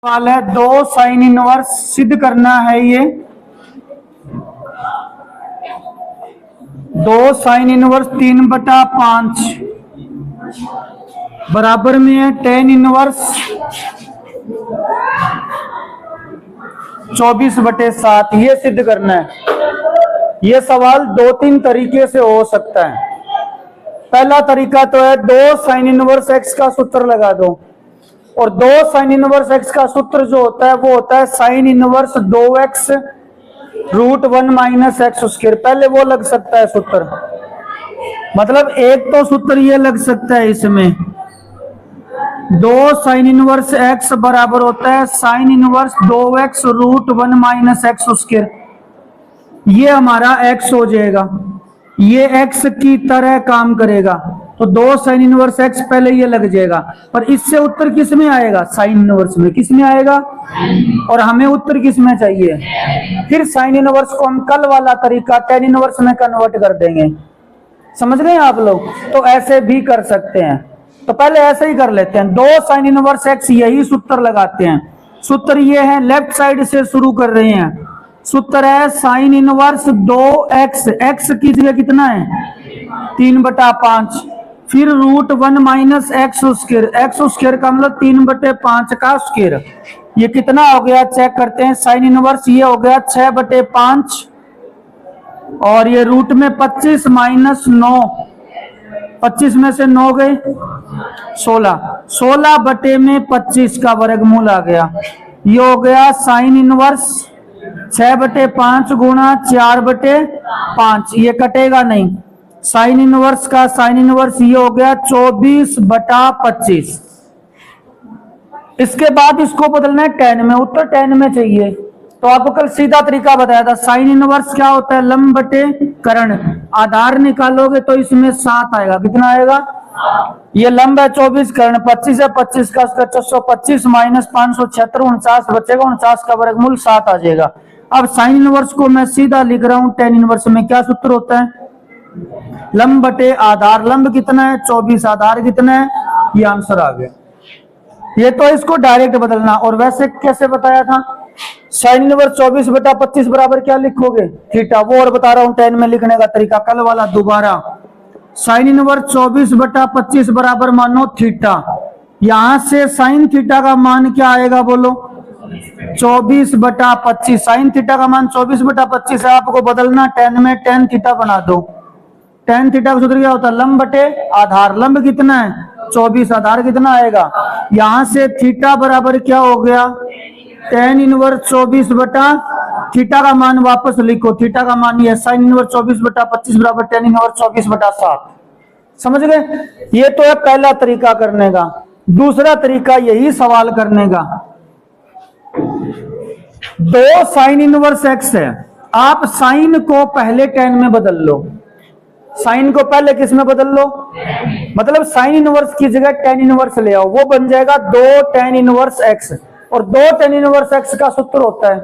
सवाल है, दो साइन इनवर्स सिद्ध करना है। ये दो साइन इनवर्स 3/5 बराबर में है टेन इनवर्स 24/7। ये सिद्ध करना है। ये सवाल दो तीन तरीके से हो सकता है। पहला तरीका तो है दो साइन इनवर्स एक्स का सूत्र लगा दो, और दो साइन इनवर्स एक्स का सूत्र जो होता है वो होता है sine inverse 2x √1 - x square. पहले वो लग सकता है सूत्र, मतलब एक तो सूत्र ये लग सकता है इसमें, दो साइन इनवर्स x बराबर होता है sine inverse 2x √1 - x square. ये हमारा x हो जाएगा, ये x की तरह काम करेगा, तो दो साइन इनवर्स x पहले ये लग जाएगा। पर इससे उत्तर किस में आएगा? साइन इनवर्स में। किस में आएगा? और हमें उत्तर किस में चाहिए? फिर साइन इनवर्स को हम कल वाला तरीका टेन इनवर्स में कन्वर्ट कर देंगे। समझ गए आप लोग? तो ऐसे भी कर सकते हैं। तो पहले ऐसे ही कर लेते हैं, दो साइन इनवर्स x, यही सूत्र लगाते हैं। सूत्र ये है, लेफ्ट साइड से शुरू कर रहे हैं। सूत्र है साइन इनवर्स 2x, x की जगह कितना है? 3/5, फिर √1 - x स्क्वायर। x स्क्वायर का मतलब 3/5 का स्क्वायर। ये कितना हो गया चेक करते हैं। साइन इनवर्स ये हो गया 6/5, और ये रूट में 25 - 9, 25 में से 9 गए 16, 16/25 का वर्गमूल आ गया। ये हो गया साइन इनवर्स 6/5 गुणा 4/5, ये कटेगा नहीं। साइन इनवर्स का साइन इनवर्स ये हो गया 24/25। इसके बाद इसको बदलना है टेन में, उत्तर टेन में चाहिए। तो आपको कल सीधा तरीका बताया था। साइन इनवर्स क्या होता है? लंब बटे कर्ण। आधार निकालोगे तो इसमें 7 आएगा। कितना आएगा? ये लंब है 24, कर्ण 25 है, 25 का उसका 425 - 576 49 बचेगा, 49 का वर्गमूल 7 आ जाएगा। अब साइन इनवर्स को मैं सीधा लिख रहा हूं टेन इनवर्स में। क्या सूत्र होता है? लंब बटे आधार। लंब कितना है? 24, आधार कितना है? ये आंसर आ गया। ये तो इसको डायरेक्ट बदलना। और वैसे कैसे बताया था? साइन इनवर्स 24/25 बराबर क्या लिखोगे? थीटा। वो और बता रहा हूं टेन में लिखने का तरीका, कल वाला दोबारा। साइन इनवर्स 24/25 बराबर मानो थीटा। यहां से साइन थीटा का मान क्या आएगा? बोलो 24/25। साइन थीटा का मान 24/25 है। आपको बदलना टेन में, टेन थीटा बना दो। टेन थीटा का सूत्र क्या होता है? लंब बटे आधार। लंब कितना है? 24, आधार कितना आएगा? यहां से थीटा बराबर क्या हो गया? टेन इनवर्स 24 थीटा का मान वापस लिखो। थीटा का मान ये साइन इनवर्स 24/25 बराबर टेन इनवर्स 24/7। समझ गए? ये तो है पहला तरीका करने का। दूसरा तरीका यही सवाल करने का, दो साइन इनवर्स एक्स है, आप साइन को पहले टेन में बदल लो। साइन को पहले किस में बदल लो? मतलब साइन इनवर्स की जगह टेन इनवर्स ले आओ, वो बन जाएगा दो टेन इनवर्स एक्स। और दो टेन इनवर्स एक्स का सूत्र होता है,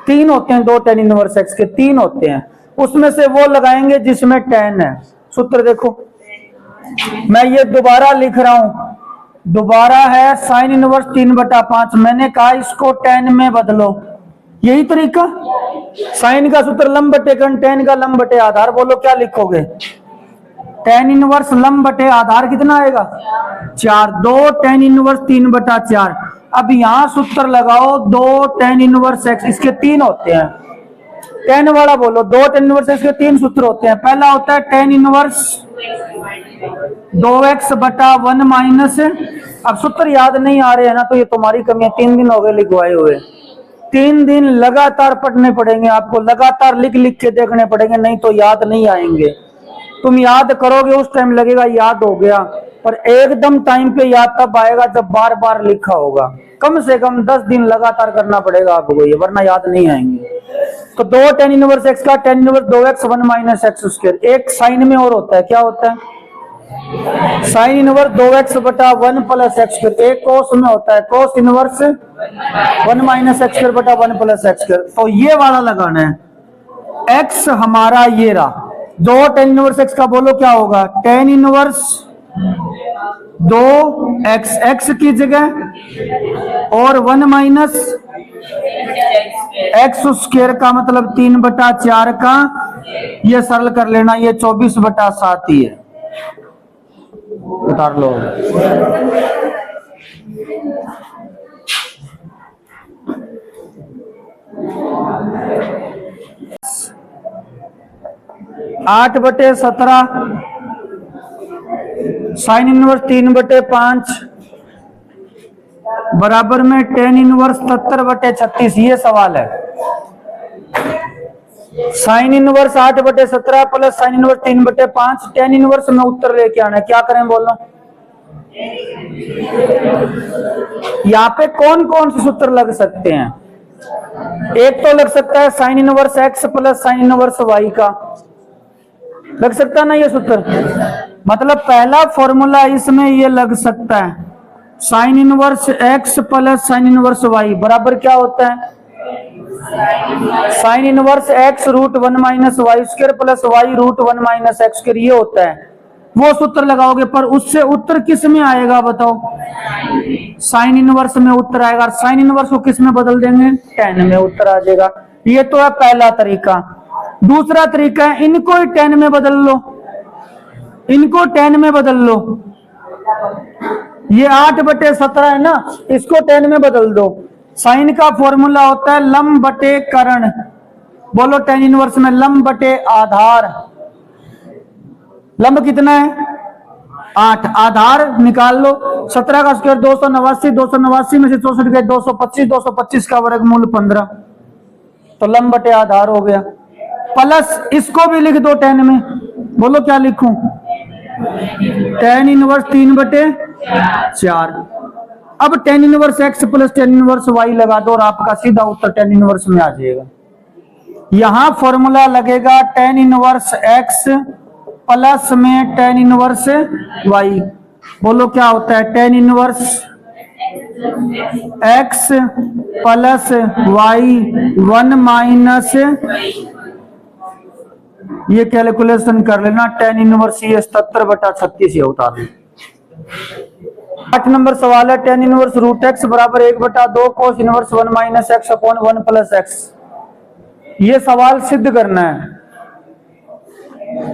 तीन होते हैं। दो टेन इनवर्स एक्स के तीन होते हैं, उसमें से वो लगाएंगे जिसमें टेन है। सूत्र देखो, मैं ये दोबारा लिख रहा हूं, दोबारा है साइन इनवर्स 3/5। मैंने कहा इसको टेन में बदलो, यही तरीका। साइन का सूत्र लंब बटे कर्ण, टेन का लंब बटे आधार। बोलो क्या लिखोगे? टेन इनवर्स लंब बटे आधार कितना आएगा? 4। दो टेन इनवर्स 3/4। अब यहां सूत्र लगाओ, दो टेन इनवर्स एक्स, इसके तीन होते हैं। टेन वाला बोलो, दो टेन इनवर्स एक्स के तीन सूत्र होते हैं। पहला होता है टेन इनवर्स 2x/1 - अब सूत्र याद नहीं आ रहे हैं ना, तो ये तुम्हारी कमी है। 3 दिन हो गए लिखवाए हुए, 3 दिन लगातार पढ़ने पड़ेंगे आपको, लगातार लिख लिख के देखने पड़ेंगे, नहीं तो याद नहीं आएंगे। तुम याद करोगे उस टाइम लगेगा याद हो गया, पर एकदम टाइम पे याद तब आएगा जब बार बार लिखा होगा। कम से कम 10 दिन लगातार करना पड़ेगा आपको ये, वरना याद नहीं आएंगे। तो दो टेन इनवर्स एक्स का tan inverse 2x 1 - x square. एक साइन में और होता है, क्या होता है? Sine inverse 2x/1 + x square. एक कोस में होता है, कोस इनवर्स 1 - x स्क्वायर बटा 1 + x स्क्वायर। तो ये वाला लगाना है। x हमारा ये रहा, दो टेन इनवर्स एक्स का बोलो क्या होगा? टेन इनवर्स 2x x की जगह और 1 माइनस एक्स स्क्वायर का मतलब 3/4 का, ये सरल कर लेना, ये 24/7 ही है। उतार लो। 8/17 साइन इनवर्स 3/5 बराबर में टेन इनवर्स 77/36। ये सवाल है। Sine inverse 8/17 plus sine inverse 3/5 tan inverse में उत्तर लेके आना है। क्या करें बोलो? यहाँ पे कौन कौन से सूत्र लग सकते हैं? एक तो लग सकता है sine inverse x plus sine inverse y का, लग सकता है ना ये सूत्र। मतलब पहला फॉर्मूला इसमें ये लग सकता है, sine inverse x plus sine inverse y बराबर क्या होता है? Sine inverse x √1 minus y square plus y √1 minus x square, ये होता है। वो सूत्र लगाओगे, पर उससे उत्तर किस में आएगा बताओ? साइन इनवर्स में उत्तर आएगा। साइन इनवर्स को किस में बदल देंगे? tan में उत्तर आ जाएगा। ये तो है पहला तरीका। दूसरा तरीका है इनको ही tan में बदल लो, इनको tan में बदल लो। ये 8/17 है ना, इसको tan में बदल दो। साइन का फॉर्मूला होता है लंब बटे कर्ण। बोलो tan इनवर्स में लंब बटे आधार। लंब कितना है? 8, आधार निकाल लो। 17 का स्क्वायर 289, 289 में से 64 गए 225, 225 का वर्गमूल 15, तो लंब बटे आधार हो गया। प्लस इसको भी लिख दो tan में। बोलो क्या लिखूं? tan inverse 3/4। अब tan inverse x plus tan inverse y लगा दो और आपका सीधा उत्तर tan इनवर्स में आ जाएगा। यहां फॉर्मूला लगेगा tan इनवर्स x प्लस में tan इनवर्स y। बोलो क्या होता है? tan inverse x plus y 1 minus, ये कैलकुलेशन कर लेना, tan इनवर्स ये 77/36 ये उतार लो। 8 नंबर सवाल है, tan इनवर्स √x बराबर 1/2 cos inverse 1 minus x upon 1 plus x. ये सवाल सिद्ध करना है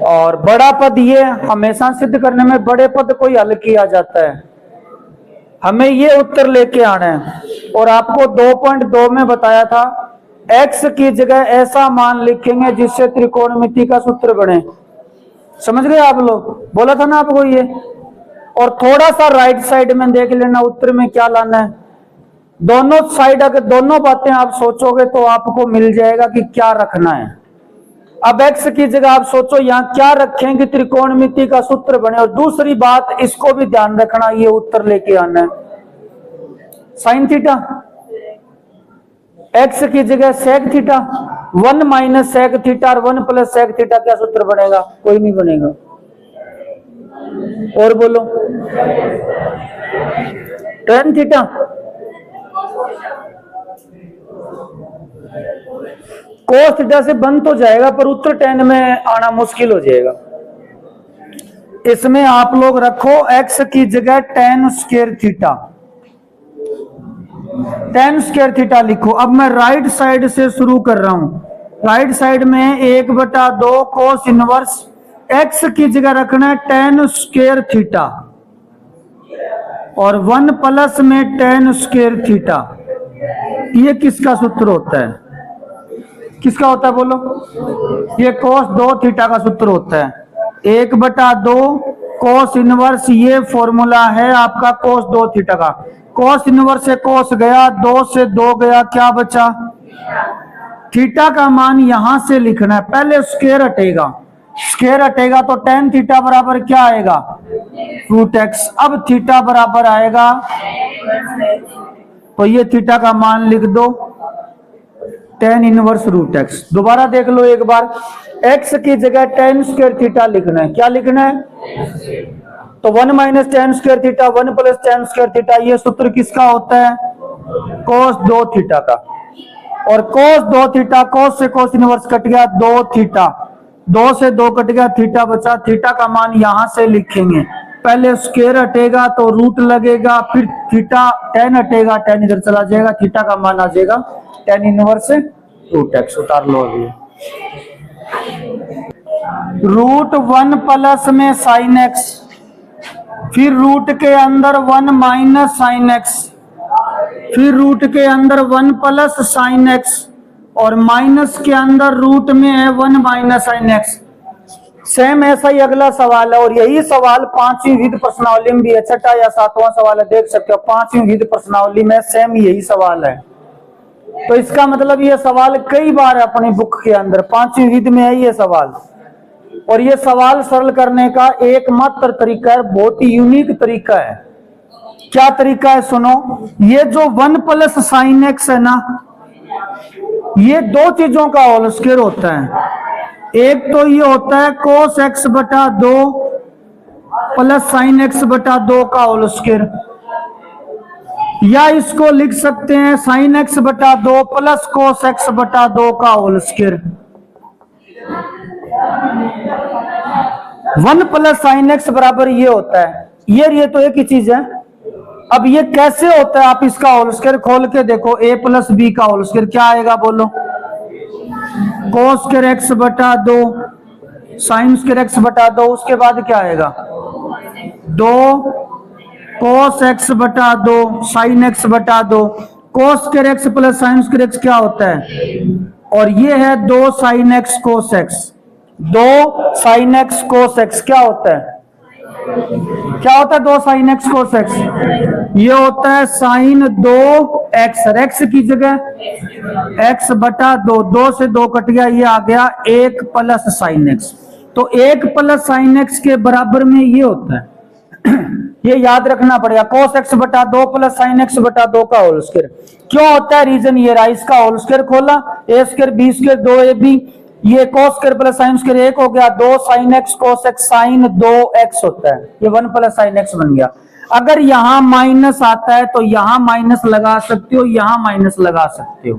और बड़ा पद, ये हमेशा सिद्ध करने में बड़े पद को ही हल किया जाता है। हमें ये उत्तर लेके आना है। और आपको 2.2 में बताया था x की जगह ऐसा मान लिखेंगे जिससे त्रिकोणमिति का सूत्र बने। समझ गए आप लोग? बोला था ना आपको ये। और थोड़ा सा राइट साइड में देख लेना उत्तर में क्या लाना है। दोनों साइड अगर दोनों बातें आप सोचोगे तो आपको मिल जाएगा कि क्या रखना है। अब x की जगह आप सोचो यहाँ क्या रखेंगे त्रिकोणमिति का सूत्र बने। और दूसरी बात इसको भी ध्यान रखना, ये उत्तर लेके आना है साइन थीटा, x की जगह sec theta, 1 minus sec theta और 1 प्लस सेक थीटा, क्या सूत्र बनेगा? कोई नहीं बनेगा। और बोलो tan थीटा। कोस थीटा से बन तो जाएगा पर उत्तर tan में आना मुश्किल हो जाएगा। इसमें आप लोग रखो x की जगह tan square theta, tan square theta लिखो। अब मैं राइट साइड से शुरू कर रहा हूं। राइट साइड में 1/2 कोस इनवर्स x की जगह रखना है tan स्क्वायर थीटा और 1 प्लस में tan स्क्वायर थीटा। ये किसका सूत्र होता है? किसका होता है बोलो? ये cos 2 थीटा का सूत्र होता है। 1/2 cos इनवर्स, ये फॉर्मूला है आपका cos 2 थीटा का। cos इनवर्स से cos गया, 2 से 2 गया, क्या बचा? थीटा का मान यहां से लिखना है। पहले स्क्वायर हटेगा, स्क्वायर हटेगा तो tan थीटा बराबर क्या आएगा? √x। अब थीटा बराबर आएगा, तो ये थीटा का मान लिख दो tan इनवर्स √x। दोबारा देख लो एक बार, x की जगह tan स्क्वायर थीटा लिखना है। क्या लिखना है? तो 1 minus tan square theta 1 plus tan square theta, ये सूत्र किसका होता है? cos 2 थीटा का। और cos 2 थीटा, cos से cos इनवर्स कट गया, 2 थीटा, 2 से 2 कट गया, थीटा बचा। थीटा का मान यहां से लिखेंगे। पहले स्क्वायर हटेगा तो रूट लगेगा, फिर थीटा टेन हटेगा, टेन इधर चला जाएगा, थीटा का मान आ जाएगा टेन इनवर्स रूट एक्स। उतार लो अभी। रूट वन प्लस में साइन एक्स, फिर रूट के अंदर वन माइनस साइन एक्स, फिर रूट के अंदर वन प्लस साइन एक्स, और माइनस के अंदर रूट में है one minus sine x. Same ऐसा ही अगला सवाल है, और यही सवाल पांचवी विधि प्रश्नावली में भी है। छठा या सातवां सवाल है, देख सकते हो पांचवी विधि प्रश्नावली में सेम यही सवाल है। तो इसका मतलब ये सवाल कई बार है अपनी बुक के अंदर, पांचवी विधि में है ये सवाल। और ये सवाल सरल करने का एकमात्र तरीका है, बहुत ही यूनिक तरीका है। क्या तरीका है सुनो, ये जो वन प्लस साइन एक्स है ना, ये दो चीजों का होल स्क्वायर होता है। एक तो ये होता है कोस एक्स बटा दो प्लस साइन एक्स बटा दो का होल स्क्वायर, या इसको लिख सकते हैं साइन एक्स बटा दो प्लस कोस एक्स बटा दो का whole square. One plus sine x बराबर ये होता है, ये तो एक ही चीज है। अब ये कैसे होता है, आप इसका होल स्क्वायर खोल के देखो, ए प्लस बी का होल स्क्वायर क्या आएगा बोलो, कोस स्क्वायर एक्स बटा दो साइन स्क्वायर एक्स बटा दो, उसके बाद क्या आएगा दो कोस एक्स बटा दो साइन एक्स बटा दो। Cos square x plus sine square x क्या होता है, और ये है दो साइन एक्स कोस एक्स, दो साइन एक्स कोस एक्स क्या होता है, क्या होता है दो साइन एक्स कोस एक्स, ये होता है साइन दो एक्स, एक्स की जगह एक्स बटा दो, दो से दो कट गया, ये आ गया एक प्लस साइन एक्स। तो एक प्लस साइन एक्स के बराबर में ये होता है ये याद रखना पड़ेगा, कोस एक्स बटा दो प्लस साइन एक्स बटा दो का होल स्क्वायर। क्यों होता है, रीजन ये रहा, इसका होल स्क्वायर खोला, ए स्क्वायर बी स्क्वायर दो ए बी, ये cos square plus sine square एक हो गया, दो sine x cos x sine दो एक्स होता है, ये वन प्लस साइन एक्स बन गया। अगर यहां माइनस आता है तो यहां माइनस लगा सकते हो, यहां माइनस लगा सकते हो।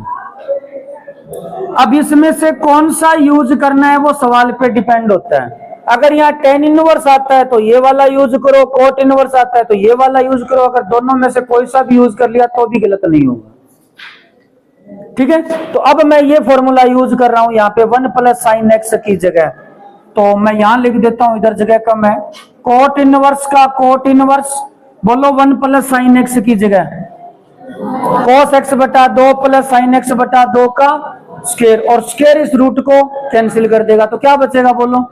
अब इसमें से कौन सा यूज करना है वो सवाल पे डिपेंड होता है। अगर यहाँ टेन इनवर्स आता है तो ये वाला यूज करो, कोट इनवर्स आता है तो ये वाला यूज करो, अगर दोनों में से कोई सा भी यूज कर लिया तो भी गलत नहीं होगा। ठीक है, तो अब मैं ये फॉर्मूला यूज कर रहा हूं यहाँ पे वन प्लस साइन एक्स की जगह, तो मैं यहां लिख देता हूं, इधर जगह कम है, कोट इनवर्स का कोट इनवर्स बोलो वन प्लस साइन एक्स की जगह कोस एक्स बटा दो प्लस साइन एक्स बटा दो का स्क्वायर, और स्क्वायर इस रूट को कैंसिल कर देगा, तो क्या बचेगा बोलो,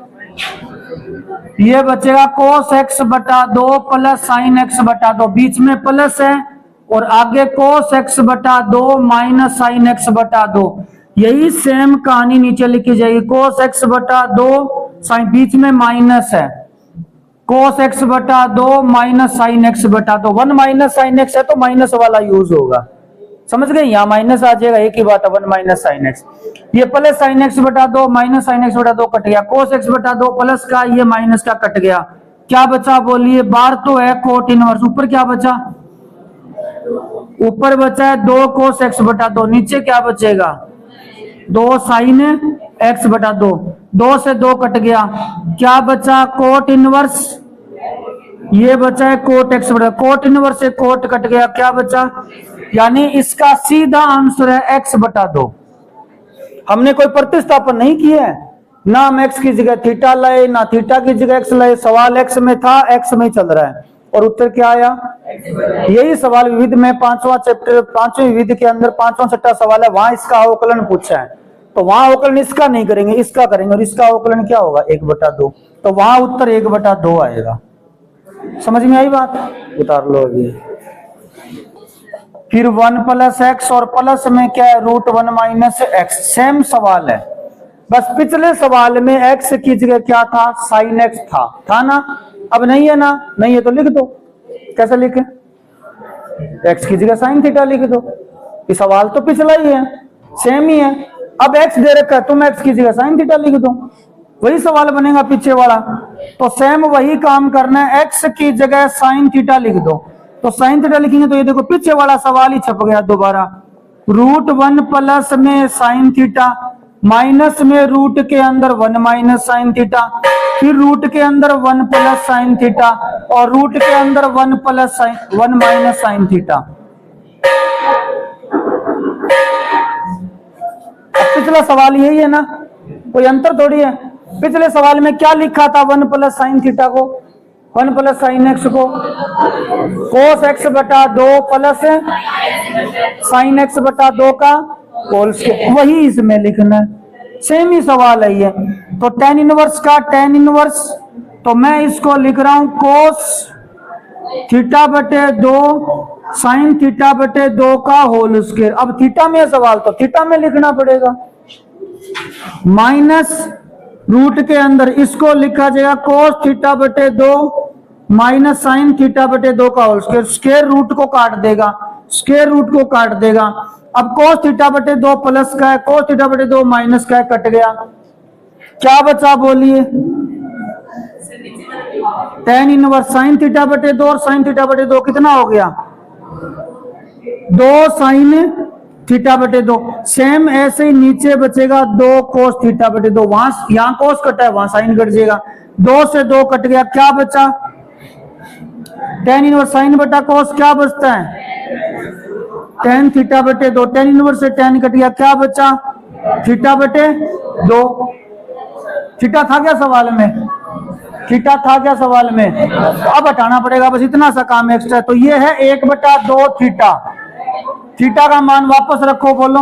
ये बचेगा कोस एक्स बटा दो प्लस साइन एक्स बटा दो, बीच में प्लस है और आगे कोस एक्स बटा दो माइनस साइन एक्स बटा दो। यही सेम कहानी नीचे लिखी जाएगी, कोस एक्स बटा दो साइन, बीच में माइनस है, कोस एक्स बटा दो माइनस साइन एक्स बटा दो। वन माइनस साइन एक्स है तो माइनस वाला यूज होगा, समझ गए, यहाँ माइनस आ जाएगा, एक ही बात है, वन माइनस साइन एक्स। ये प्लस साइन एक्स बटा दो माइनस साइन एक्स बटा दो कट गया, कोस एक्स बटा दो प्लस का ये माइनस का कट गया, क्या बचा बोलिए, बार तो है कोट इनवर्स, ऊपर क्या बचा, ऊपर बचा है दो कोस एक्स बटा दो, नीचे क्या बचेगा दो साइन एक्स बटा दो, दो से दो कट गया, क्या बचा कोट इनवर्स, ये बचा है कोट एक्स बटा, कोट इनवर्स से कोट कट गया, क्या बचा, यानी इसका सीधा आंसर है एक्स बटा दो। हमने कोई प्रतिस्थापन नहीं किया है, ना हम एक्स की जगह थीटा लाए ना थीटा की जगह एक्स लाए, सवाल एक्स में था, एक्स में चल रहा है, और उत्तर क्या आया, यही सवाल विविध में पांचवा चैप्टर पांचवी विविध के अंदर पांचवा छठा सवाल है, वहां इसका अवकलन पूछा है, तो वहां अवकलन इसका नहीं करेंगे, इसका करेंगे, और इसका अवकलन क्या होगा एक बटा दो, तो वहां उत्तर एक बटा दो आएगा। समझ में आई बात, उतार लो अभी। फिर वन प्लस एक्स और प्लस में क्या है root one minus x, same सवाल है, बस पिछले सवाल में एक्स की जगह क्या था, साइन एक्स था ना, अब नहीं है ना, नहीं है तो लिख दो, कैसे लिखे, एक्स की जगह साइन थीटा लिख दो, ये सवाल तो पिछला ही है, सेम ही है, अब एक्स दे रखा है, तुम एक्स की जगह साइन थीटा लिख दो, वही सवाल बनेगा पीछे वाला, तो सेम वही काम करना है, एक्स की जगह साइन थीटा लिख दो, तो साइन थीटा लिखेंगे तो ये देखो पीछे वाला सवाल ही छप गया दोबारा, रूट वन प्लस में साइन थीटा माइनस में रूट के अंदर 1 माइनस साइन थीटा, फिर रूट के अंदर 1 प्लस साइन थीटा, और रूट के अंदर 1 plus sign 1 minus sine theta. पिछला सवाल यही है ना, कोई अंतर थोड़ी है। पिछले सवाल में क्या लिखा था, 1 प्लस साइन थीटा को, 1 प्लस साइन एक्स को कोस एक्स बटा 2 प्लस साइन एक्स बटा 2 का होल स्क्वायर, वही इसमें लिखना है। सेम ही सवाल है ये। तो tan इनवर्स का tan इनवर्स, तो मैं इसको लिख रहा हूं कोस थीटा बटे 2 साइन थीटा बटे 2 का होल स्क्वायर। अब थीटा में सवाल तो थीटा में लिखना पड़ेगा, माइनस रूट के अंदर इसको लिखा जाएगा कोस थीटा बटे 2 माइनस साइन थीटा बटे 2 का होल स्क्वायर। स्क्वायर रूट को काट देगा, स्क्वायर रूट को काट देगा। अब कोस थीटा बटे 2 प्लस का है, कोस थीटा बटे 2 माइनस का है, कट गया। क्या बचा बोलिए, tan इनवर्स साइन थीटा बटे 2 और साइन थीटा बटे 2 कितना हो गया, 2 साइन थीटा बटे 2। सेम ऐसे ही नीचे बचेगा 2 कोस थीटा बटे 2। वहां यहां कोस कटा है, वहां साइन कट जाएगा, 2 से 2 कट गया, क्या बचा, tan इनवर्स साइन बटा कोस, क्या बचता है tan थीटा बटे 2। tan इनवर्स से tan कट गया, क्या बचा थीटा बटे 2। थीटा था क्या सवाल में, थीटा था क्या सवाल में, अब हटाना पड़ेगा, बस इतना सा काम एक्स्ट्रा। तो ये है 1/2 थीटा। थीटा का मान वापस रखो, बोलो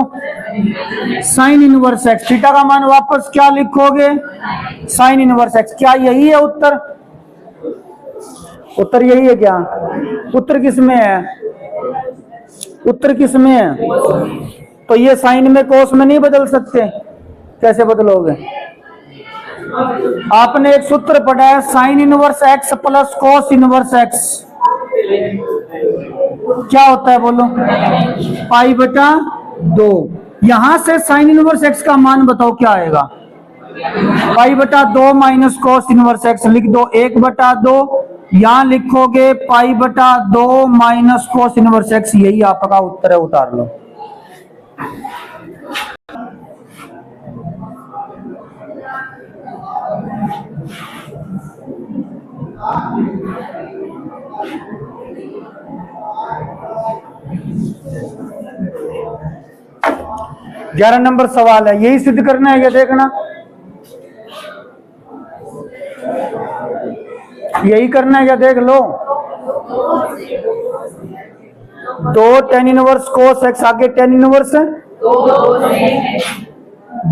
साइन इनवर्स एक्स। थीटा का मान वापस क्या लिखोगे, साइन इनवर्स एक्स। क्या यही है उत्तर, उत्तर यही है क्या, उत्तर किस में है, उत्तर किस में है। तो ये साइन में कोस में नहीं बदल सकते, कैसे बदलोगे। आपने एक सूत्र पढ़ा है, sine inverse x plus cos inverse x, क्या होता है बोलो, π/2। यहां से साइन इनवर्स एक्स का मान बताओ क्या आएगा, π/2 माइनस कोस इनवर्स एक्स। लिख दो 1/2, यहां लिखोगे π/2 माइनस कोस इनवर्स एक्स, यही आपका उत्तर है, उतार लो। ग्यारह नंबर सवाल है, यही सिद्ध करना है, क्या देखना, यही करना है क्या, देख लो। 2 tan इनवर्स कोस एक्स, आगे tan इनवर्स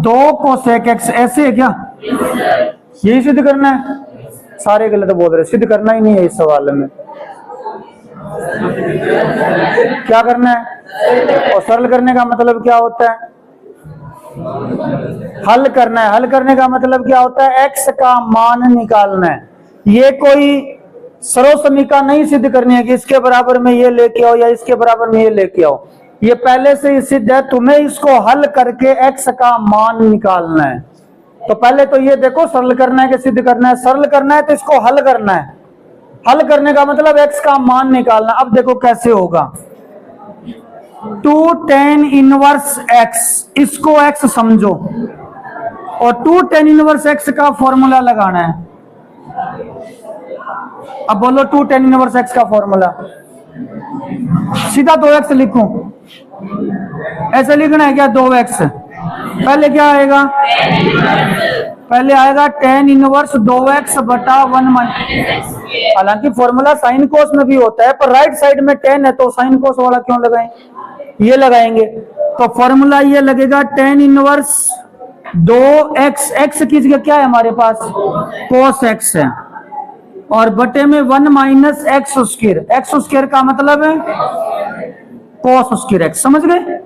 2 कोसेक एक्स, ऐसे है क्या, यही सिद्ध करना है। सारे गलत बोल रहे, सिद्ध करना ही नहीं है इस सवाल में। क्या करना है, और सरल करने का मतलब क्या होता है, हल करना है। हल करने का मतलब क्या होता है, एक्स का मान निकालना है। ये कोई सर्वसमीका नहीं सिद्ध करनी है कि इसके बराबर में ये लेके आओ या इसके बराबर में ये लेके आओ, ये पहले से ही सिद्ध है, तुम्हें इसको हल करके एक्स का मान निकालना है। तो पहले तो ये देखो, सरल करना है कि सिद्ध करना है। सरल करना है तो इसको हल करना है, हल करने का मतलब एक्स का मान निकालना। अब देखो कैसे होगा, 2 tan इनवर्स एक्स, इसको एक्स समझो, और 2 tan इनवर्स एक्स का फॉर्मूला लगाना है। अब बोलो 2 tan इनवर्स एक्स का फॉर्मूला, सीधा 2x लिखूं, ऐसे लिखना है क्या, 2x। पहले क्या आएगा, पहले आएगा tan इनवर्स 2x बटा 1 हालांकि फॉर्मूला साइन कोस में भी होता है, पर राइट साइड में tan है तो साइन कोस वाला क्यों लगाएं, ये लगाएंगे। तो फॉर्मूला ये लगेगा tan इनवर्स 2x, x की जगह क्या है हमारे पास, कोस x है, और बटे में 1 minus x square. X square का मतलब है कोस स्क्वायर एक्स, समझ गए,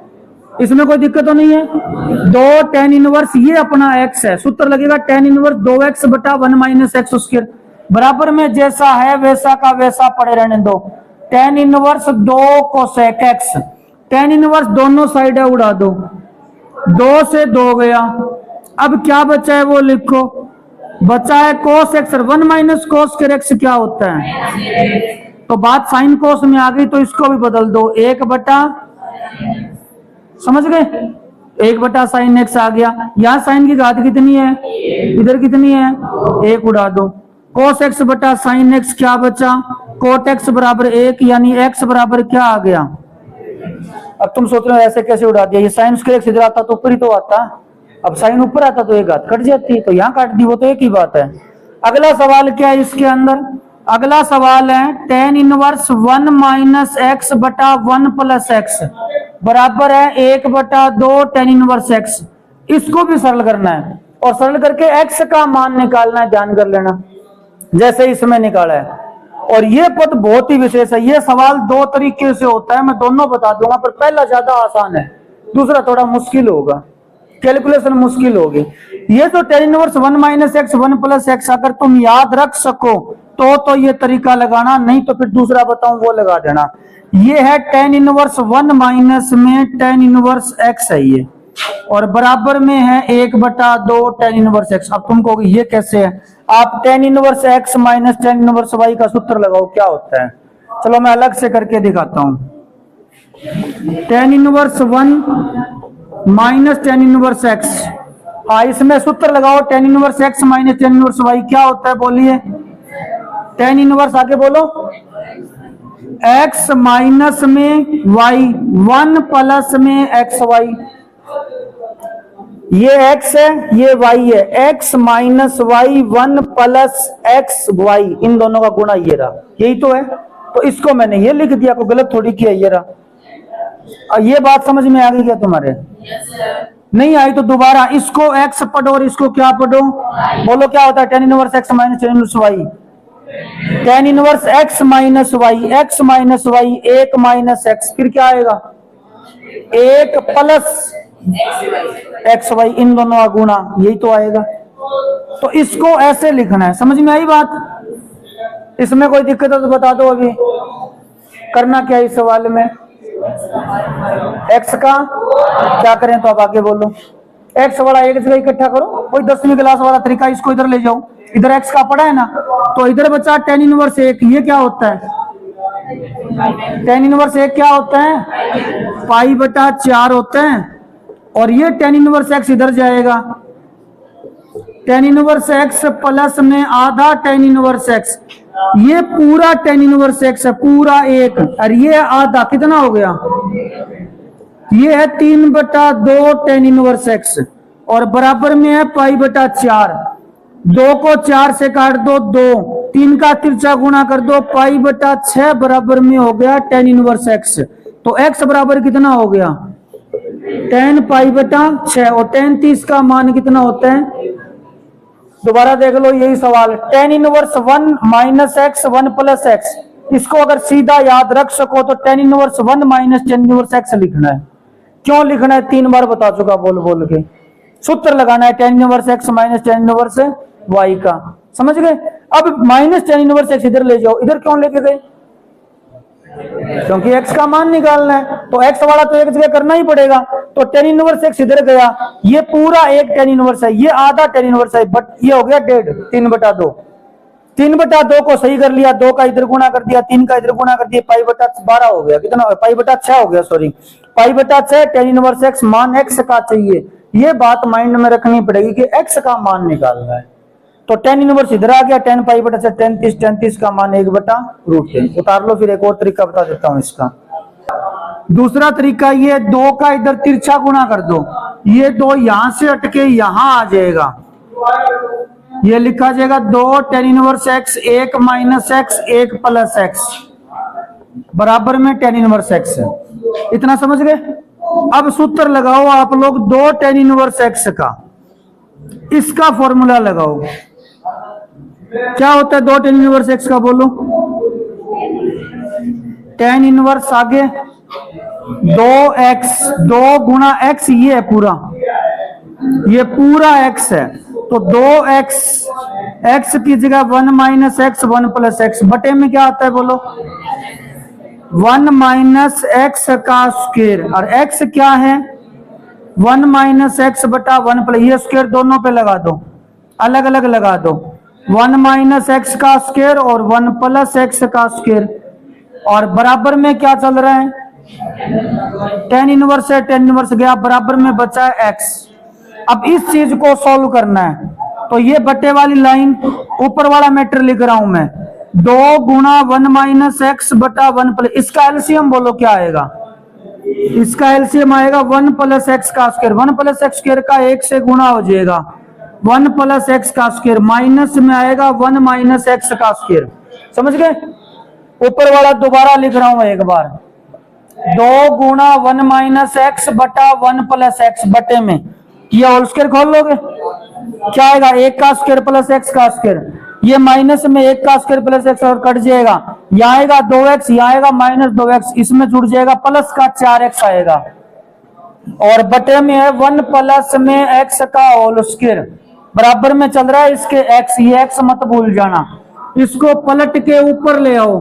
इसमें कोई दिक्कत तो नहीं है। 2 tan इनवर्स ये अपना x है, सूत्र लगेगा tan इनवर्स 2x बटा 1 माइनस एक्स स्क्वायर, बराबर में जैसा है वैसा का वैसा पड़े रहने दो। tan inverse 2 cosec x, tan inverse दोनों साइड उड़ा दो, 2 से 2 गया। अब क्या बचा है वो लिखो, बचा है cos x, 1 minus cos square x क्या होता है, तो बात साइन कोस में आ गई, तो इसको भी बदल दो 1 बटा, समझ गए, एक बटा साइन एक्स आ गया। यहाँ साइन की घात कितनी है, इधर कितनी है, एक उड़ा दो। कोस एक्स बटा साइन एक्स क्या बचा, कोट एक्स बराबर एक, यानी एक्स बराबर क्या आ गया। अब तुम सोच रहे हो ऐसे कैसे उड़ा दिया, ये साइन स्क्वायर एक्स इधर आता तो ऊपर ही तो आता, अब साइन ऊपर आता तो एक घात कट जाती, तो यहाँ काट दी, वो तो एक ही बात है। अगला सवाल क्या है इसके अंदर, अगला सवाल है टेन इनवर्स 1 माइनस एक्स बटा 1 प्लस एक्स बराबर है 1 बटा 2 टेन इनवर्स एक्स। इसको भी सरल करना है और सरल करके एक्स का मान निकालना है, ध्यान कर लेना जैसे इसमें निकाला है। और ये पद बहुत ही विशेष है, ये सवाल दो तरीके से होता है, मैं दोनों बता दूंगा, पर पहला ज्यादा आसान है, दूसरा थोड़ा मुश्किल होगा, कैलकुलेशन मुश्किल होगी। ये तो ten inverse 1 minus x 1 plus x अगर तुम याद रख सको तो ये तरीका लगाना, नहीं तो फिर दूसरा बताऊं वो लगा देना। ये है टेन इनवर्स 1 माइनस में टेन इनवर्स एक्स है ये, और बराबर में है 1 बटा 2 टेन इनवर्स एक्स। अब तुम कहोगे ये कैसे है, आप tan inverse x minus ten inverse y का सूत्र लगाओ क्या होता है। चलो मैं अलग से करके दिखाता हूं। Ten inverse 1 minus ten inverse x, इसमें सूत्र लगाओ ten inverse x minus ten inverse y क्या होता है, बोलिए। टेन इनवर्स आगे बोलो, एक्स माइनस में वाई 1 प्लस में एक्स वाई, ये x है ये y है, x minus Y 1 plus x y, इन दोनों का गुणा ये रहा, यही तो है। तो इसको मैंने ये लिख दिया, को गलत थोड़ी किया, ये रहा। ये बात समझ में आ गई क्या तुम्हारे? नहीं आई तो दोबारा इसको x पढ़ो और इसको क्या पढ़ो, बोलो क्या होता है tan inverse x minus ten inverse y. Tan inverse x minus y, x minus Y 1 minus x, फिर क्या आएगा 1 प्लस एक्स वाई, इन दोनों का गुणा, यही तो आएगा। तो इसको ऐसे लिखना है, समझ में आई बात? इसमें कोई दिक्कत है तो बता दो, अभी करना क्या है इस सवाल में, एक्स का क्या करें तो आप आगे बोलो। एक्स वाला एक जगह इकट्ठा करो, कोई 10वीं क्लास वाला तरीका, इसको इधर ले जाओ, इधर एक्स का पड़ा है ना, तो इधर बचा टेन इनवर्स 1, ये क्या होता है टेन इनवर्स 1 क्या होता है पाई बटा 4 होते हैं, और ये टेन इनवर्स एक्स इधर जाएगा, टेन इनवर्स एक्स प्लस में आधा टेन इनवर्स एक्स, ये पूरा टेन इनवर्स एक्स है पूरा 1, और ये आधा कितना हो गया, ये है 3 बटा 2 टेन इनवर्स एक्स, और बराबर में है पाई बटा 4, 2 को 4 से काट दो 2, 3 का तिरछा गुणा कर दो, पाई बटा 6 बराबर में हो गया टेन इनवर्स एक्स। तो एक्स बराबर कितना हो गया 10 पाई बटा 6, और 10 30 का मान कितना होता है, दोबारा देख लो यही सवाल, ten inverse 1 minus x 1 plus x, इसको अगर सीधा याद रख सको तो ten inverse 1 minus ten inverse x लिखना है। क्यों लिखना है 3 बार बता चुका बोल बोल के, सूत्र लगाना है tan inverse x minus ten inverse y का, समझ गए। अब माइनस टेन इनवर्स एक्स इधर ले जाओ, इधर क्यों लेके गए, क्योंकि x का मान निकालना है, तो x वाला तो एक जगह करना ही पड़ेगा, तो टेन इनवर्स एक्स इधर गया, ये पूरा एक टेन इनवर्स है, ये आधा टेन इनवर्स है, बट ये हो गया 1.5, 3 बटा 2, 3 बटा 2 को सही कर लिया, 2 का इधर गुणा कर दिया, 3 का इधर गुणा कर दिया, पाई बटा 12 हो गया, कितना पाई बटा 6 हो गया, सॉरी पाई बटा 6 टेन इनवर्स एक्स, मान x का चाहिए, ये बात माइंड में रखनी पड़ेगी कि x का मान निकालना है। तो टेन इनवर्स इधर आ गया, 10 पाई बटा 6 10 30 का मान 1 बटा √10, उतार लो। फिर एक और तरीका बता देता हूं इसका, दूसरा तरीका, ये 2 का इधर तिरछा गुणा कर दो, ये 2 यहां से हटके यहां आ जाएगा, ये लिखा जाएगा 2 ten inverse x 1 minus x 1 plus x बराबर में टेन इनवर्स एक्स, इतना समझ गए। अब सूत्र लगाओ आप लोग 2 टेन इनवर्स एक्स का, इसका फॉर्मूला लगाओ, क्या होता है 2 टेन इनवर्स एक्स का, बोलो टेन इनवर्स आगे 2x, 2 गुणा x, ये है पूरा, ये पूरा x है, तो 2x, x की जगह 1 माइनस एक्स 1 प्लस एक्स, बटे में क्या आता है बोलो 1 माइनस एक्स का स्क्वायर, और x क्या है 1 माइनस एक्स बटा 1 प्लस, ये स्क्वायर दोनों पे लगा दो, अलग अलग लगा दो, 1 माइनस एक्स का स्क्वायर और 1 प्लस एक्स का स्क्वायर, और बराबर में क्या चल रहा है टेन इनवर्स है, टेन इनवर्स गया, बराबर में बचा है x। अब इस चीज को सॉल्व करना है, तो ये बटे वाली लाइन, ऊपर वाला मैटर लिख रहा हूं मैं, 2 गुणा 1 माइनस एक्स बटा 1 प्लस, इसका एलसीएम बोलो क्या आएगा? इसका एलसीएम आएगा 1 प्लस एक्स का स्क्वायर, 1 प्लस एक्स स्क्वायर का 1 से गुणा हो जाएगा, 1 प्लस एक्स का स्क्वायर, माइनस में आएगा 1 माइनस एक्स का स्क्वायर। समझ गए? ऊपर वाला दोबारा लिख रहा हूं एक बार, 2 गुणा 1 माइनस एक्स बटा 1 प्लस एक्स बटे में, ये होल स्क्वायर खोल लोगे, क्या आएगा? 1 का स्क्वायर प्लस एक्स का स्क्वायर, ये माइनस में 1 का स्क्वायर प्लस एक्स और कट जाएगा, यहाँ आएगा 2x, यहाँ आएगा माइनस 2x, इसमें जुड़ जाएगा प्लस का 4x आएगा, और बटे में है 1 प्लस में x का होल स्क्वायर, बराबर में चल रहा है इसके x, ये x मत भूल जाना, इसको पलट के ऊपर ले आओ,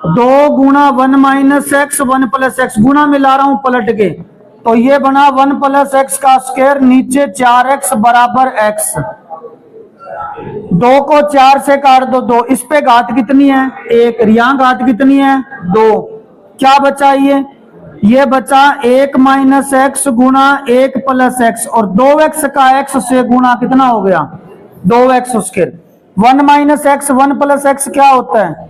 2 गुणा 1 माइनस एक्स 1 प्लस एक्स, गुणा में ला रहा हूं पलट के, तो ये बना 1 प्लस एक्स का स्क्वायर, नीचे 4x बराबर x, 2 को 4 से काट दो 2, इस पे घात कितनी है? 1, यहाँ घात कितनी है? 2, क्या बचा? ये बचा 1 माइनस एक्स गुणा 1 प्लस एक्स, और 2x का x से गुणा कितना हो गया? 2x square. 1 minus x 1 plus x क्या होता है?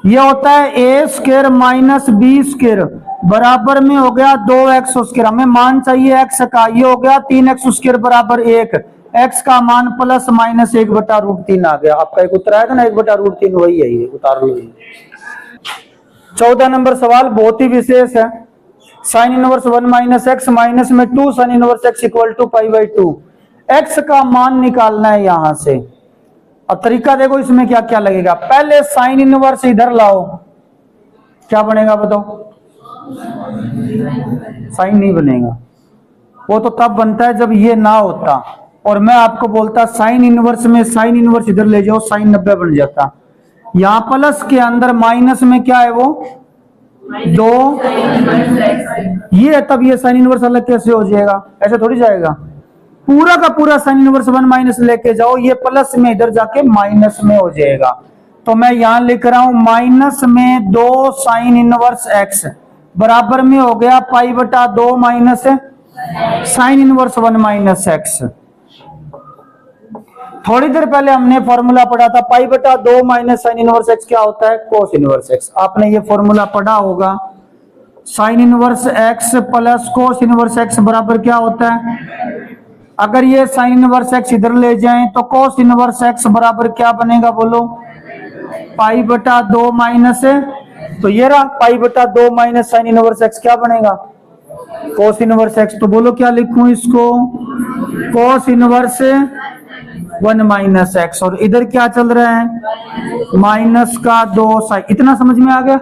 ये होता है a square minus b square, बराबर में हो गया 2x स्क्वायर, हमें मान चाहिए x का, ये हो गया 3x स्क्वायर बराबर 1, x का मान प्लस माइनस 1 बटा रूट 3 आ गया। आपका एक उत्तर आया था ना 1 बटा रूट 3, वही है, ये उतार लो। 14 नंबर सवाल बहुत ही विशेष है, sine inverse 1 minus x minus में 2 sine inverse x equal to pi by 2, x का मान निकालना है यहां से। अब तरीका देखो इसमें क्या क्या लगेगा, पहले साइन इनवर्स इधर लाओ, क्या बनेगा बताओ? साइन नहीं बनेगा, वो तो तब बनता है जब ये ना होता, और मैं आपको बोलता साइन इनवर्स में साइन इनवर्स इधर ले जाओ, साइन 90 बन जाता। यहां प्लस के अंदर माइनस में क्या है वो 2, ये तब ये साइन इनवर्स अलग कैसे हो जाएगा? ऐसे थोड़ी जाएगा, पूरा का पूरा साइन इनवर्स 1 माइनस लेके जाओ, ये प्लस में इधर जाके माइनस में हो जाएगा। तो मैं यहां लिख रहा हूं माइनस में 2 साइन इनवर्स एक्स बराबर में हो गया पाई बटा 2 minus sign inverse 1 minus x. थोड़ी देर पहले हमने फॉर्मूला पढ़ा था, पाई बटा 2 माइनस साइन इनवर्स एक्स क्या होता है? Cos inverse x. आपने ये फॉर्मूला पढ़ा होगा, sign inverse x plus cos inverse x बराबर क्या होता है? अगर ये साइन इनवर्स एक्स इधर ले जाएं तो कोस इनवर्स एक्स बराबर क्या बनेगा बोलो? पाई बटा 2 माइनस, तो ये रहा पाई बटा 2 माइनस साइन इनवर्स एक्स क्या बनेगा? Cos inverse x. तो बोलो क्या लिखूं इसको? कोस इनवर्स 1 माइनस एक्स, और इधर क्या चल रहा है? माइनस का 2 साइन। इतना समझ में आ गया?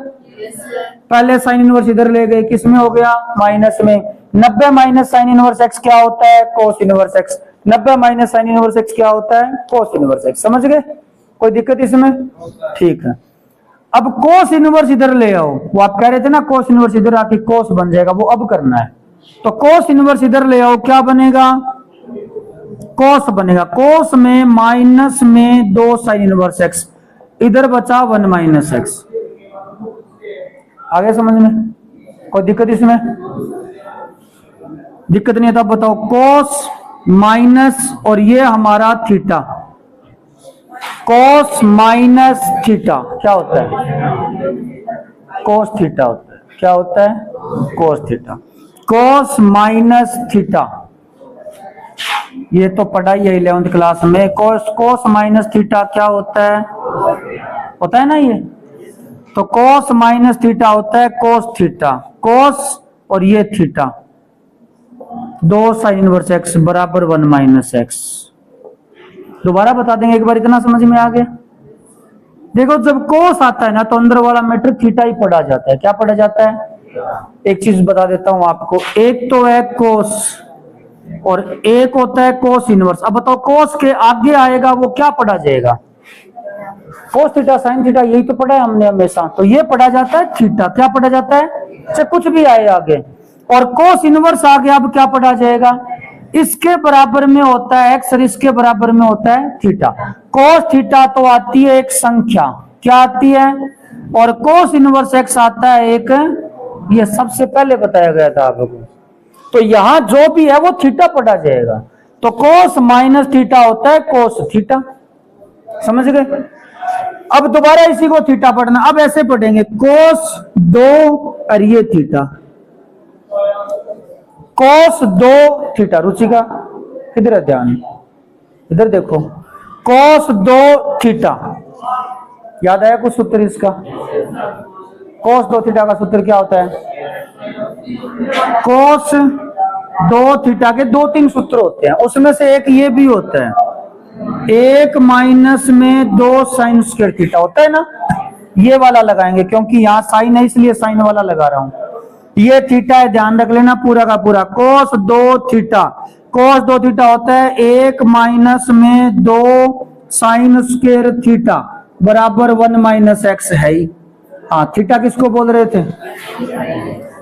पहले साइन इनवर्स इधर ले गए, किस में हो गया? माइनस में। 90 माइनस साइन इनवर्स एक्स क्या होता है? Cos inverse x. 90 minus sign inverse x क्या होता है? Cos inverse x. समझ गए? कोई दिक्कत इसमें? ठीक है। अब कोस इनवर्स इधर ले आओ, वो आप कह रहे थे ना कोस इनवर्स इधर आके कोस बन जाएगा, वो अब करना है। तो कोस इनवर्स इधर ले आओ, क्या बनेगा? कोस बनेगा। कोस में माइनस में 2 साइन इनवर्स एक्स, इधर बचा 1 माइनस एक्स। आगे समझ में? कोई दिक्कत इसमें? दिक्कत नहीं है तो बताओ। कोस माइनस, और ये हमारा थीटा, कोस माइनस थीटा क्या होता है? कोस थीटा होता है। क्या होता है? Cos theta. कोस माइनस थीटा, ये तो पढ़ाई है 11th क्लास में। कोस माइनस थीटा क्या होता है? होता है ना ये। तो कोस माइनस थीटा होता है कोस थीटा। कोस और ये थीटा, 2 साइन इनवर्स एक्स बराबर 1 माइनस एक्स। दोबारा बता देंगे एक बार, इतना समझ में आ गया? देखो जब कोस आता है ना तो अंदर वाला मैटर थीटा ही पढ़ा जाता है। क्या पढ़ा जाता है? एक चीज बता देता हूं आपको, एक तो है कोस और एक होता है कोस इनवर्स। अब बताओ कोस के आगे आएगा वो क्या पढ़ा जाएगा? कोस थीटा साइन थीटा, यही तो पढ़ा है हमने हमेशा। तो ये पढ़ा जाता है थीटा। क्या पढ़ा जाता है? चाहे कुछ भी आए आगे। और कोस इनवर्स आगे अब क्या पढ़ा जाएगा? इसके बराबर में होता है एक्स और इसके बराबर में होता है थीटा। कोस थीटा तो आती है एक संख्या, क्या आती है? और कोस इनवर्स एक्स आता है एक, ये सबसे पहले बताया गया था आपको। तो यहां जो भी है वो थीटा पढ़ा जाएगा। तो कोस माइनस थीटा होता है कोस थीटा, समझ गए। अब दोबारा इसी को थीटा पढ़ना, अब ऐसे पढ़ेंगे कोस 2 और ये थीटा, कोस 2 थीटा। रुचिका किधर है, ध्यान इधर देखो, कोस 2 थीटा। याद आया कुछ सूत्र इसका? कोस 2 थीटा का सूत्र क्या होता है? कोस 2 थीटा के 2-3 सूत्र होते हैं, उसमें से एक ये भी होता है, 1 माइनस में 2 साइन स्क्वायर थीटा होता है ना। ये वाला लगाएंगे क्योंकि यहाँ साइन है इसलिए साइन वाला लगा रहा हूं। ये थीटा है, ध्यान रख लेना पूरा का पूरा। कोस 2 थीटा, कोस 2 थीटा होता है 1 माइनस में 2 साइन स्क्वायर थीटा बराबर 1 माइनस एक्स है ही। हाँ, थीटा किसको बोल रहे थे?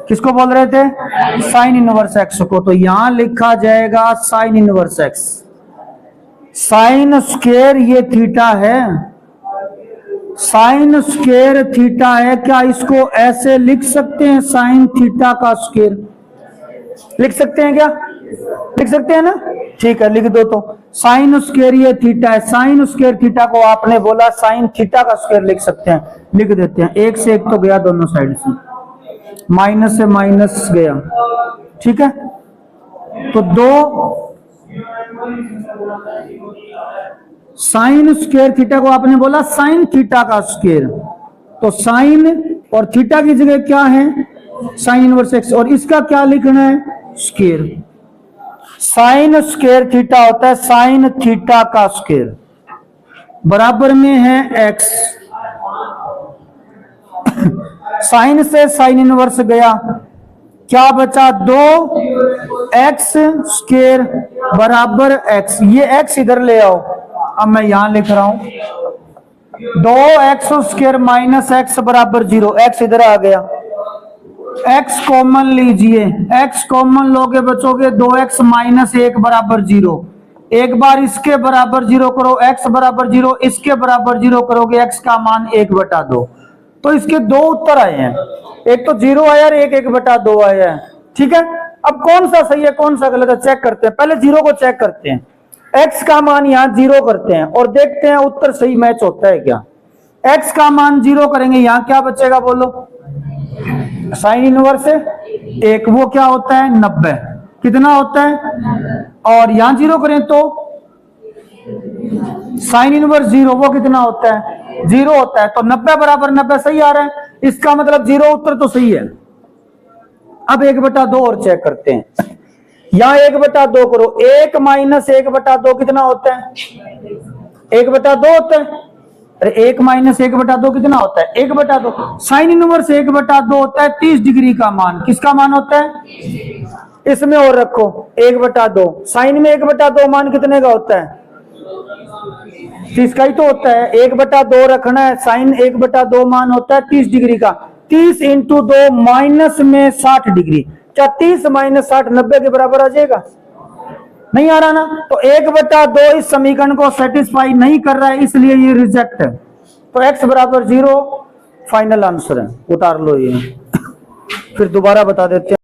किसको बोल रहे थे? साइन इनवर्स एक्स को। तो यहां लिखा जाएगा sign inverse x, sine square ये थीटा है, साइन स्क्वायर थीटा है। क्या इसको ऐसे लिख सकते हैं? साइन थीटा का स्क्वायर लिख सकते हैं क्या? लिख सकते हैं ना? ठीक है, लिख दो। तो साइन स्क्वायर ये थीटा है, साइन स्क्वायर थीटा को आपने बोला साइन थीटा का स्क्वायर लिख सकते हैं, लिख देते हैं। 1 से 1 तो गया दोनों साइड से, माइनस से माइनस गया, ठीक है। तो 2 साइन स्क्वायर थीटा को आपने बोला साइन थीटा का स्क्वायर, तो साइन और थीटा की जगह क्या है? साइन इनवर्स एक्स, और इसका क्या लिखना है? स्क्वायर। साइन स्क्वायर थीटा होता है साइन थीटा का स्क्वायर, बराबर में है एक्स। साइन से साइन इनवर्स गया, क्या बचा? 2 एक्स स्क्वायर बराबर एक्स। ये एक्स इधर ले आओ, अब मैं यहां लिख रहा हूं 2 एक्स स्क्वायर माइनस एक्स बराबर 0। एक्स इधर आ गया, एक्स कॉमन लीजिए, एक्स कॉमन लोगे बचोगे 2x माइनस 1 बराबर 0। एक बार इसके बराबर 0 करो, x बराबर 0, इसके बराबर 0 करोगे, x का मान 1/2। तो इसके 2 उत्तर आए हैं, एक तो 0 आया और एक 1/2 आया है, ठीक है। अब कौन सा सही है कौन सा गलत है चेक करते हैं। पहले 0 को चेक करते हैं, x का मान यहां 0 करते हैं और देखते हैं उत्तर सही मैच होता है क्या। x का मान 0 करेंगे, यहां क्या बचेगा बोलो? साइन इनवर्स 1, वो क्या होता है? 90। कितना होता है? और यहां 0 करें तो साइन इनवर्स 0, वो कितना होता है? 0 होता है। तो 90 बराबर 90 सही आ रहा है, इसका मतलब 0 उत्तर तो सही है। अब 1/2 और चेक करते हैं, यहां 1/2 करो, 1 माइनस 1/2 कितना होता है? 1/2 होता है। अरे 1 माइनस 1/2 कितना होता है? 1/2। साइन इनवर्स 1/2 होता है 30 डिग्री का मान। किसका मान होता है? इसमें और रखो 1/2, साइन में 1/2 मान कितने का होता है? 30 का ही तो होता है। 1/2 रखना है, साइन 1/2 मान होता है 30 डिग्री का। 30 इंटू 2 माइनस में 60 डिग्री। क्या 30 माइनस 60 90 के बराबर आ जाएगा? नहीं आ रहा ना। तो 1/2 इस समीकरण को सेटिस्फाई नहीं कर रहा है, इसलिए ये रिजेक्ट है। तो x बराबर 0 फाइनल आंसर है, उतार लो ये। फिर दोबारा बता देते हैं।